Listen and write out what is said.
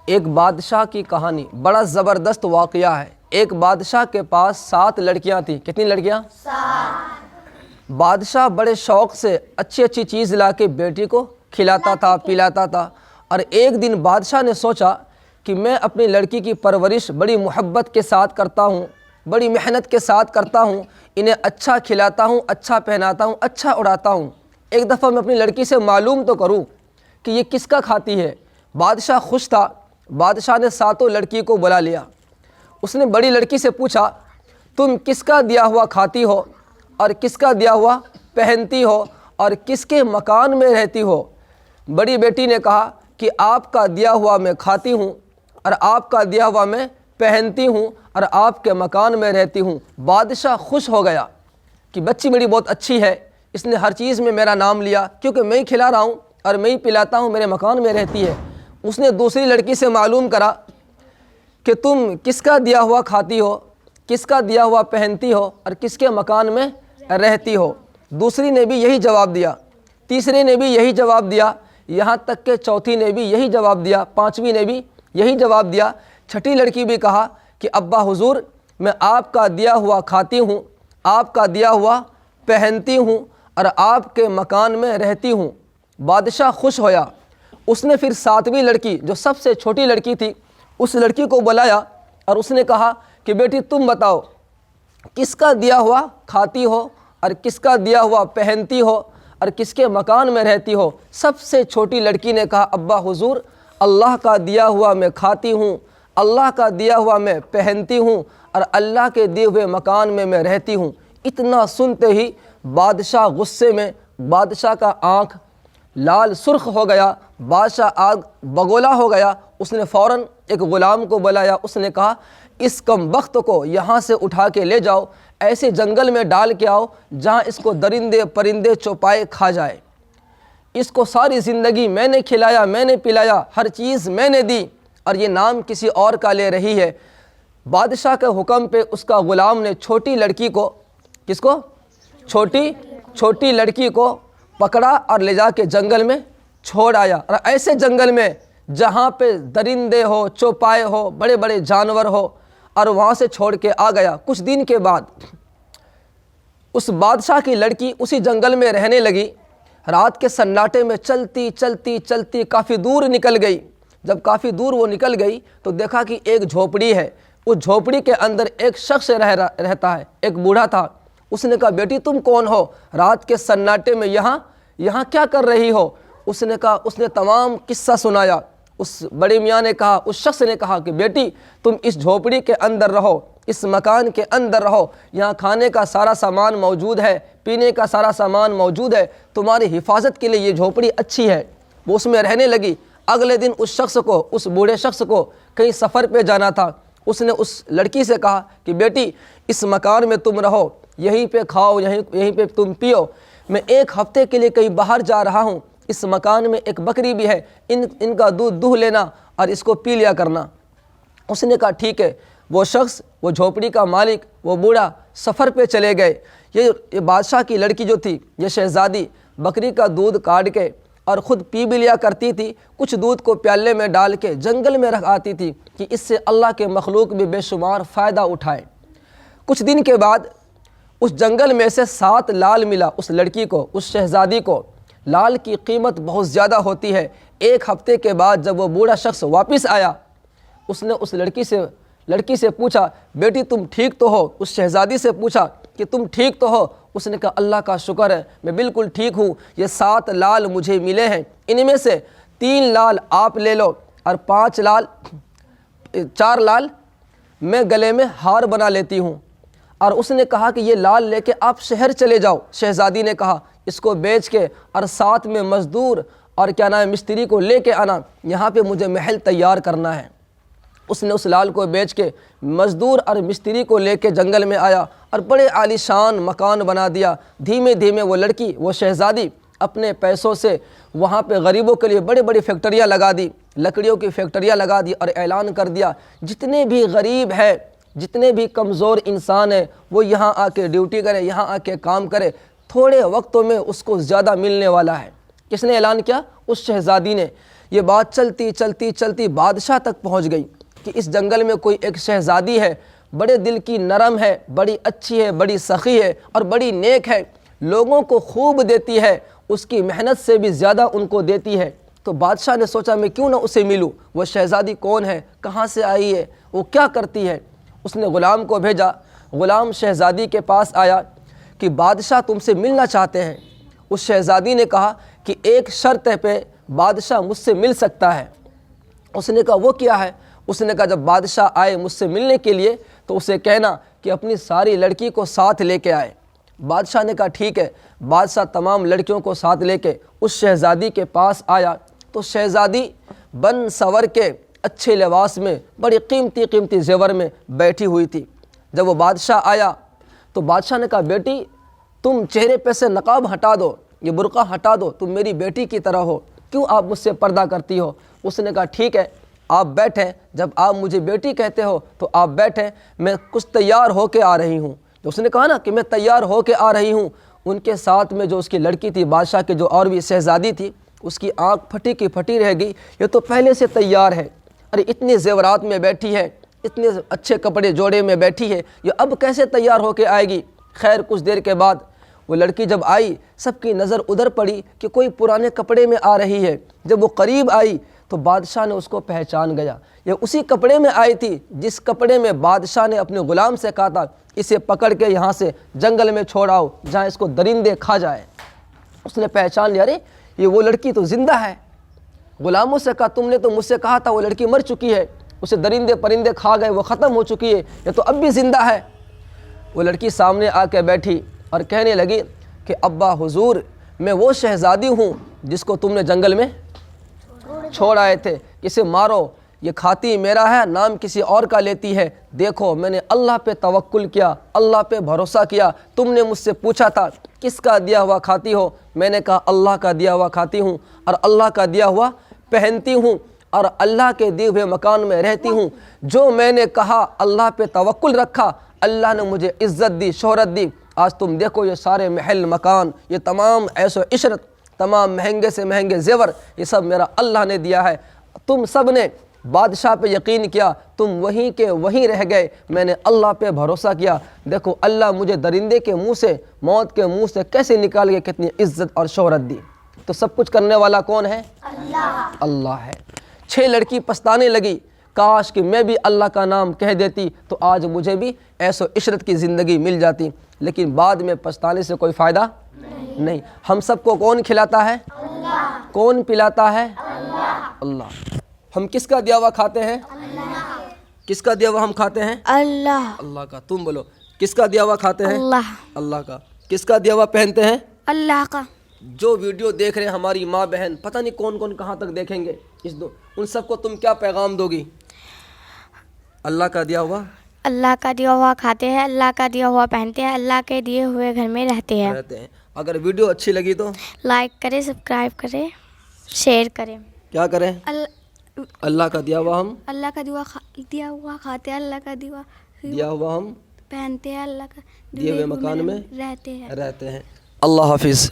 ایک بادشاہ کی کہانی، بڑا زبردست واقعہ ہے۔ ایک بادشاہ کے پاس 7 لڑکیاں تھیں۔ کتنی لڑکیاں؟ 7۔ بادشاہ بڑے شوق سے اچھی اچھی چیز لا کے بیٹی کو کھلاتا تھا، پلاتا تھا۔ اور ایک دن بادشاہ نے سوچا کہ میں اپنی لڑکی کی پرورش بڑی محبت کے ساتھ کرتا ہوں، بڑی محنت کے ساتھ کرتا ہوں، انہیں اچھا کھلاتا ہوں، اچھا پہناتا ہوں، اچھا اڑاتا ہوں، ایک دفعہ میں اپنی لڑکی سے معلوم تو کروں کہ یہ کس کا کھاتی ہے۔ بادشاہ خوش تھا۔ بادشاہ نے 7 لڑکی کو بلا لیا۔ اس نے بڑی لڑکی سے پوچھا تم کس کا دیا ہوا کھاتی ہو اور کس کا دیا ہوا پہنتی ہو اور کس کے مکان میں رہتی ہو؟ بڑی بیٹی نے کہا کہ آپ کا دیا ہوا میں کھاتی ہوں اور آپ کا دیا ہوا میں پہنتی ہوں اور آپ کے مکان میں رہتی ہوں۔ بادشاہ خوش ہو گیا کہ بچی میری بہت اچھی ہے، اس نے ہر چیز میں میرا نام لیا، کیونکہ میں ہی کھلا رہا ہوں اور میں ہی پلاتا ہوں، میرے مکان میں رہتی ہے۔ اس نے دوسری لڑکی سے معلوم کرا کہ تم کس کا دیا ہوا کھاتی ہو، کس کا دیا ہوا پہنتی ہو اور کس کے مکان میں رہتی ہو۔ دوسری نے بھی یہی جواب دیا، تیسرے نے بھی یہی جواب دیا، یہاں تک کہ چوتھی نے بھی یہی جواب دیا، پانچویں نے بھی یہی جواب دیا۔ چھٹی لڑکی بھی کہا کہ ابا حضور میں آپ کا دیا ہوا کھاتی ہوں، آپ کا دیا ہوا پہنتی ہوں اور آپ کے مکان میں رہتی ہوں۔ بادشاہ خوش ہویا۔ اس نے پھر 7ویں لڑکی جو سب سے چھوٹی لڑکی تھی اس لڑکی کو بلایا اور اس نے کہا کہ بیٹی تم بتاؤ کس کا دیا ہوا کھاتی ہو اور کس کا دیا ہوا پہنتی ہو اور کس کے مکان میں رہتی ہو؟ سب سے چھوٹی لڑکی نے کہا ابا حضور اللہ کا دیا ہوا میں کھاتی ہوں، اللہ کا دیا ہوا میں پہنتی ہوں اور اللہ کے دیے ہوئے مکان میں میں رہتی ہوں۔ اتنا سنتے ہی بادشاہ غصے میں، بادشاہ کا آنکھ لال سرخ ہو گیا، بادشاہ آگ بگولا ہو گیا۔ اس نے فوراً ایک غلام کو بلایا۔ اس نے کہا اس کم بخت کو یہاں سے اٹھا کے لے جاؤ، ایسے جنگل میں ڈال کے آؤ جہاں اس کو درندے پرندے چوپائے کھا جائے۔ اس کو ساری زندگی میں نے کھلایا، میں نے پلایا، ہر چیز میں نے دی اور یہ نام کسی اور کا لے رہی ہے۔ بادشاہ کے حکم پہ اس کا غلام نے چھوٹی لڑکی کو، کس کو؟ چھوٹی لڑکی کو پکڑا اور لے جا کے جنگل میں چھوڑ آیا، اور ایسے جنگل میں جہاں پہ درندے ہو، چوپائے ہو، بڑے بڑے جانور ہو، اور وہاں سے چھوڑ کے آ گیا۔ کچھ دن کے بعد اس بادشاہ کی لڑکی اسی جنگل میں رہنے لگی۔ رات کے سناٹے میں چلتی چلتی چلتی کافی دور نکل گئی۔ جب کافی دور وہ نکل گئی تو دیکھا کہ ایک جھوپڑی ہے، اس جھوپڑی کے اندر ایک شخص رہتا ہے، ایک بوڑھا تھا۔ اس نے کہا بیٹی تم کون ہو؟ رات کے سناٹے میں یہاں کیا کر رہی ہو؟ اس نے کہا، اس نے تمام قصہ سنایا۔ اس بڑے میاں نے کہا، اس شخص نے کہا کہ بیٹی تم اس جھوپڑی کے اندر رہو، اس مکان کے اندر رہو، یہاں کھانے کا سارا سامان موجود ہے، پینے کا سارا سامان موجود ہے، تمہاری حفاظت کے لیے یہ جھوپڑی اچھی ہے۔ وہ اس میں رہنے لگی۔ اگلے دن اس شخص کو، اس بوڑھے شخص کو کہیں سفر پہ جانا تھا۔ اس نے اس لڑکی سے کہا کہ بیٹی اس مکان میں تم رہو، یہیں پہ کھاؤ، یہیں پہ تم پیو، میں 1 ہفتے کے لیے کہیں باہر جا رہا ہوں، اس مکان میں ایک بکری بھی ہے، ان کا دودھ دُہ لینا اور اس کو پی لیا کرنا۔ اس نے کہا ٹھیک ہے۔ وہ شخص، وہ جھوپڑی کا مالک، وہ بوڑھا سفر پہ چلے گئے۔ یہ بادشاہ کی لڑکی جو تھی، یہ شہزادی، بکری کا دودھ کاٹ کے اور خود پی بھی لیا کرتی تھی، کچھ دودھ کو پیالے میں ڈال کے جنگل میں رکھ آتی تھی کہ اس سے اللہ کے مخلوق بھی بے شمار فائدہ اٹھائے۔ کچھ دن کے بعد اس جنگل میں سے 7 لال ملا اس لڑکی کو، اس شہزادی کو۔ لال کی قیمت بہت زیادہ ہوتی ہے۔ 1 ہفتے کے بعد جب وہ بوڑھا شخص واپس آیا، اس نے اس لڑکی سے پوچھا بیٹی تم ٹھیک تو ہو؟ اس شہزادی سے پوچھا کہ تم ٹھیک تو ہو؟ اس نے کہا اللہ کا شکر ہے میں بالکل ٹھیک ہوں، یہ 7 لال مجھے ملے ہیں، ان میں سے 3 لال آپ لے لو اور 4 لال میں گلے میں ہار بنا لیتی ہوں۔ اور اس نے کہا کہ یہ لال لے کے آپ شہر چلے جاؤ۔ شہزادی نے کہا اس کو بیچ کے اور ساتھ میں مزدور اور مستری کو لے کے آنا، یہاں پہ مجھے محل تیار کرنا ہے۔ اس نے اس لال کو بیچ کے مزدور اور مستری کو لے کے جنگل میں آیا اور بڑے عالی شان مکان بنا دیا۔ دھیمے دھیمے وہ لڑکی، وہ شہزادی اپنے پیسوں سے وہاں پہ غریبوں کے لیے بڑی بڑی فیکٹریاں لگا دی، لکڑیوں کی فیکٹریاں لگا دی اور اعلان کر دیا جتنے بھی غریب ہے، جتنے بھی کمزور انسان ہیں وہ یہاں آ کے ڈیوٹی کرے، یہاں آ کے کام کرے، تھوڑے وقتوں میں اس کو زیادہ ملنے والا ہے۔ کس نے اعلان کیا؟ اس شہزادی نے۔ یہ بات چلتی چلتی چلتی بادشاہ تک پہنچ گئی کہ اس جنگل میں کوئی ایک شہزادی ہے، بڑے دل کی نرم ہے، بڑی اچھی ہے، بڑی سخی ہے اور بڑی نیک ہے، لوگوں کو خوب دیتی ہے، اس کی محنت سے بھی زیادہ ان کو دیتی ہے۔ تو بادشاہ نے سوچا میں کیوں نہ اسے ملوں، وہ شہزادی کون ہے، کہاں سے آئی ہے، وہ کیا کرتی ہے۔ اس نے غلام کو بھیجا، غلام شہزادی کے پاس آیا کہ بادشاہ تم سے ملنا چاہتے ہیں۔ اس شہزادی نے کہا کہ ایک شرط پہ بادشاہ مجھ سے مل سکتا ہے۔ اس نے کہا وہ کیا ہے؟ اس نے کہا جب بادشاہ آئے مجھ سے ملنے کے لیے تو اسے کہنا کہ اپنی ساری لڑکی کو ساتھ لے کے آئے۔ بادشاہ نے کہا ٹھیک ہے۔ بادشاہ تمام لڑکیوں کو ساتھ لے کے اس شہزادی کے پاس آیا تو شہزادی بن سور کے اچھے لباس میں بڑی قیمتی قیمتی زیور میں بیٹھی ہوئی تھی۔ جب وہ بادشاہ آیا تو بادشاہ نے کہا بیٹی تم چہرے پہ سے نقاب ہٹا دو، یہ برقع ہٹا دو، تم میری بیٹی کی طرح ہو، کیوں آپ مجھ سے پردہ کرتی ہو؟ اس نے کہا ٹھیک ہے آپ بیٹھیں، جب آپ مجھے بیٹی کہتے ہو تو آپ بیٹھیں، میں کچھ تیار ہو کے آ رہی ہوں۔ تو اس نے کہا نا کہ میں تیار ہو کے آ رہی ہوں۔ ان کے ساتھ میں جو اس کی لڑکی تھی بادشاہ کے جو اور بھی شہزادی تھی، اس کی آنکھ پھٹی کی پھٹی رہ گئی، یہ تو پہلے سے تیار ہے، ارے اتنے زیورات میں بیٹھی ہے، اتنے اچھے کپڑے جوڑے میں بیٹھی ہے، یہ اب کیسے تیار ہو کے آئے گی؟ خیر کچھ دیر کے بعد وہ لڑکی جب آئی سب کی نظر ادھر پڑی کہ کوئی پرانے کپڑے میں آ رہی ہے۔ جب وہ قریب آئی تو بادشاہ نے اس کو پہچان گیا، یہ اسی کپڑے میں آئی تھی جس کپڑے میں بادشاہ نے اپنے غلام سے کہا تھا اسے پکڑ کے یہاں سے جنگل میں چھوڑ آؤ جہاں اس کو درندے کھا جائے۔ اس نے پہچان لیا، ارے یہ وہ لڑکی تو زندہ ہے۔ غلاموں سے کہا تم نے تو مجھ سے کہا تھا وہ لڑکی مر چکی ہے، اسے درندے پرندے کھا گئے، وہ ختم ہو چکی ہے، یہ تو اب بھی زندہ ہے۔ وہ لڑکی سامنے آ کے بیٹھی اور کہنے لگی کہ ابا حضور میں وہ شہزادی ہوں جس کو تم نے جنگل میں چھوڑ آئے تھے، اسے مارو، یہ کھاتی میرا ہے، نام کسی اور کا لیتی ہے، دیکھو میں نے اللہ پہ توکل کیا، اللہ پہ بھروسہ کیا، تم نے مجھ سے پوچھا تھا کس کا دیا ہوا کھاتی ہو، میں نے کہا اللہ کا دیا ہوا کھاتی ہوں اور اللہ کا دیا ہوا پہنتی ہوں اور اللہ کے دیے ہوئے مکان میں رہتی ہوں۔ جو میں نے کہا اللہ پہ توکل رکھا، اللہ نے مجھے عزت دی، شہرت دی۔ آج تم دیکھو یہ سارے محل مکان، یہ تمام عیش و عشرت، تمام مہنگے سے مہنگے زیور، یہ سب میرا اللہ نے دیا ہے۔ تم سب نے بادشاہ پہ یقین کیا، تم وہیں کے وہیں رہ گئے، میں نے اللہ پہ بھروسہ کیا، دیکھو اللہ مجھے درندے کے منہ سے، موت کے منہ سے کیسے نکال کے کتنی عزت اور شہرت دی۔ تو سب کچھ کرنے والا کون ہے؟ اللہ ہے۔ 6 لڑکی پچھتانے لگی، کاش کہ میں بھی اللہ کا نام کہہ دیتی تو آج مجھے بھی عیش و عشرت کی زندگی مل جاتی، لیکن بعد میں پچھتانے سے کوئی فائدہ نہیں۔ ہم سب کو کون کھلاتا ہے؟ کون پلاتا ہے؟ اللہ۔ ہم کس کا دیا ہوا کھاتے ہیں؟ کس کا دیا ہوا ہم کھاتے ہیں؟ اللہ کا۔ تم بولو کس کا دیا ہوا کھاتے ہیں؟ اللہ کا۔ کس کا دیا ہوا پہنتے ہیں؟ اللہ کا۔ جو ویڈیو دیکھ رہے ہیں ہماری ماں بہن، پتہ نہیں کون کون کہاں تک دیکھیں گے، ان سب کو تم کیا پیغام دو گی؟ اللہ کا دیا ہوا، اللہ کا دیا ہوا کھاتے ہیں، اللہ کا دیا ہوا پہنتے ہیں، اللہ کے دیے ہوئے گھر میں رہتے ہیں۔ اگر ویڈیو اچھی لگی تو لائک کریں، سبسکرائب کریں، شیئر کریں۔ کیا کریں؟ اللہ کا دیا ہوا ہم، اللہ کا دیا ہوا کھاتے ہیں، اللہ کا دیا ہوا ہم پہنتے ہیں، اللہ کا دیے ہوئے مکان میں رہتے ہیں۔ اللہ حافظ۔